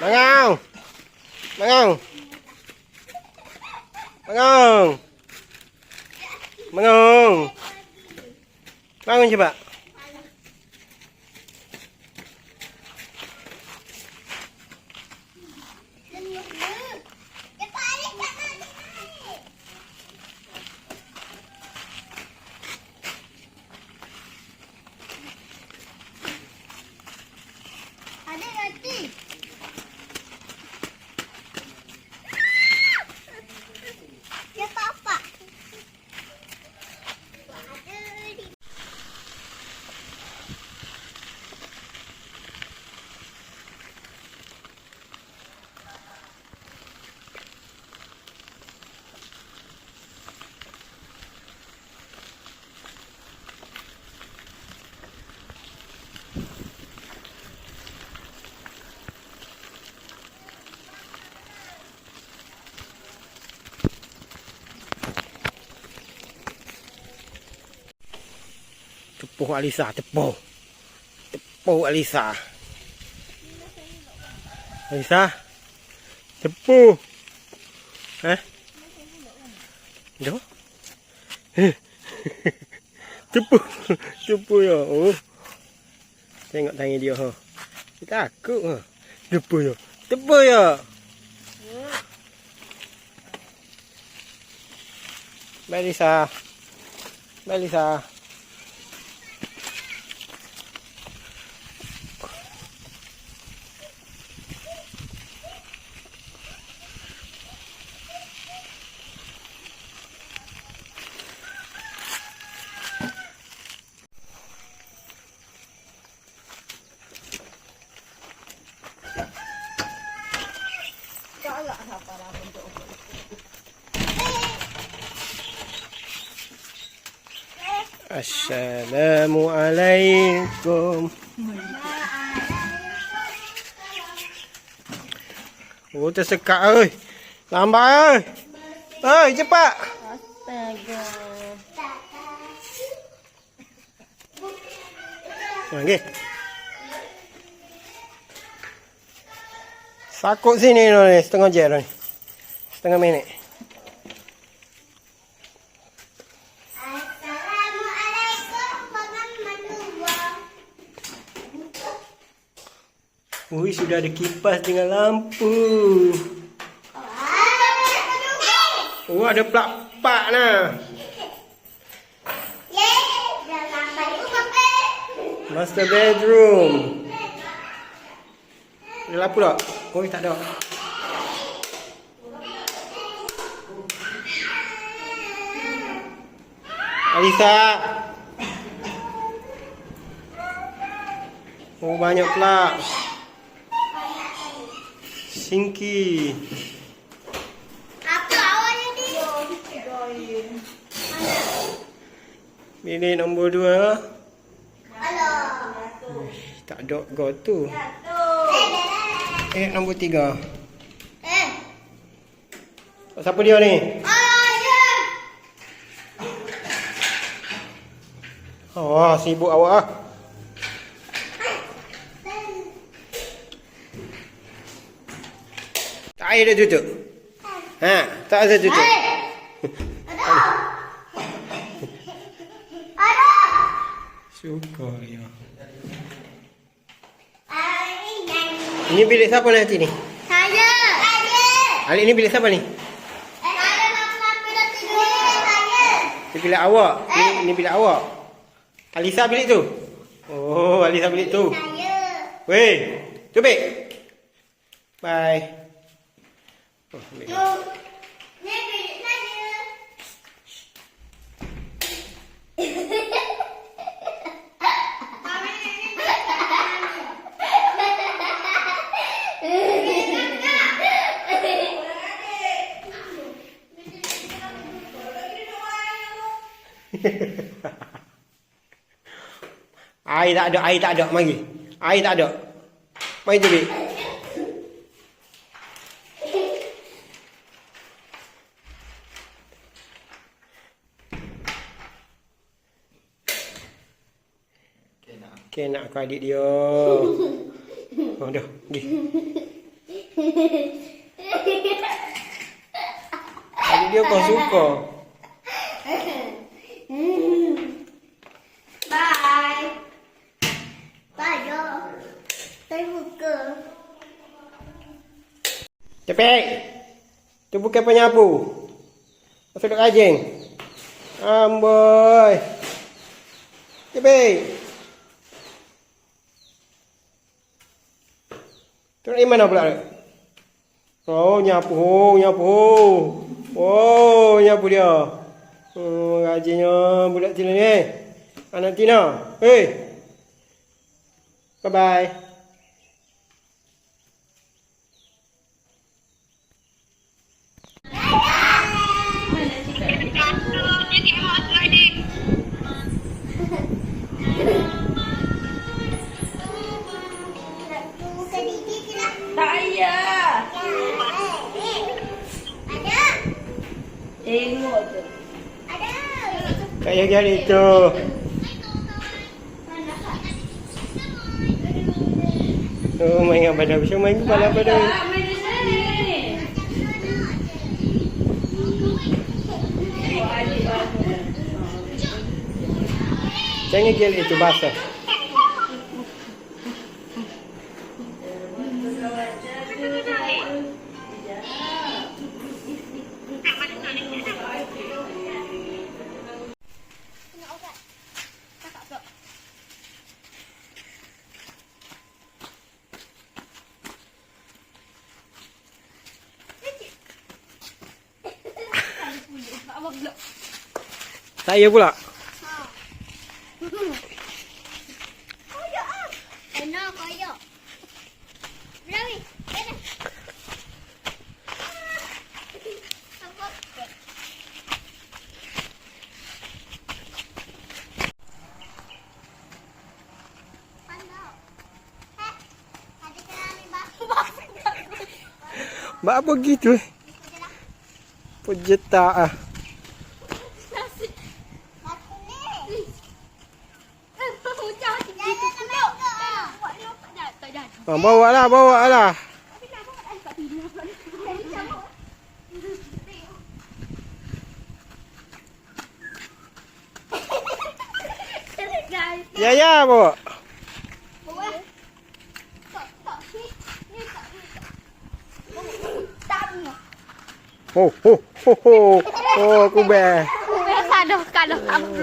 Bangun. Bangun. Bangun. Bangun. Bangun cepat. Adik roti. Dia apa? Tepuh Alisa, tepuh. Tepuh Alisa. Alisa. Tepuh. Dah. Tepuh. Tepuh ya. Oh. Tengok tangan dia ha. Dia takut ha. Tepuh ya. Tepuh ya. Bye Lisa. Bye Lisa. Assalamualaikum. Oh, tersekat oi. Lambat oi. Oi, cepat. Astaga. Okey. Sakut sini ni setengah jam ni. Setengah minit. Ui, sudah ada kipas dengan lampu. Oh, ada plak-plak nah. Master bedroom. Ada lampu tak? Oh, tak ada. Alisa. Oh, banyak plak. Sinki. Apa awalnya ni? Bilik nombor 2. Alah. Tak ada go tu. Nombor 3. Siapa dia ni? Oh, sibuk awak ah. Tak air dah tutup. Ha, tak ada tutup. Suka ya. Ini bilik siapa nanti ni? Saya. Alik ni bilik siapa ni? Saya lampu dah tidur. Saya. Ini bilik awak. Ini bilik awak. Alisa bilik tu. Oh, Alisa bilik tu. Saya. Weh, tubik. Bye. Oh, bilik. Ni bilik saya. Air tak ada, mari. Air tak ada. Mari tubik. Okey, nak aku adik dia. Oh, dah, pergi. Tadi dia kau suka. Bye. Bye yo. Saya buka. Cepet. Tu bukan penyapu. Masuk duk rajin. Amboi. Cepet. Tu nak mana pula? Oh, nyapu, Oh, nyapu dia. Rajinnya budak Tina ni. Anak Tina. Hei. Bye-bye. Buka gigi kita. Tak payah. Ada. Tengok tu. Ada. Kayak gini tu. Oh, main dengan badan. Macam main kepala badan. Tak main di sini. Tengok adik baru. Jangan gel itu basah. Saya pula. Koyak ah. Enak koyak. Berani. Enak. Apa? Pandau. Ada kerana batu. Mak apa gitu eh? Pejetak ah. Batu ni. Hujan gitu. Tak jadi. Bawa lah. Ya bawa. Oh, aku ber. Biasa dah kalau kamu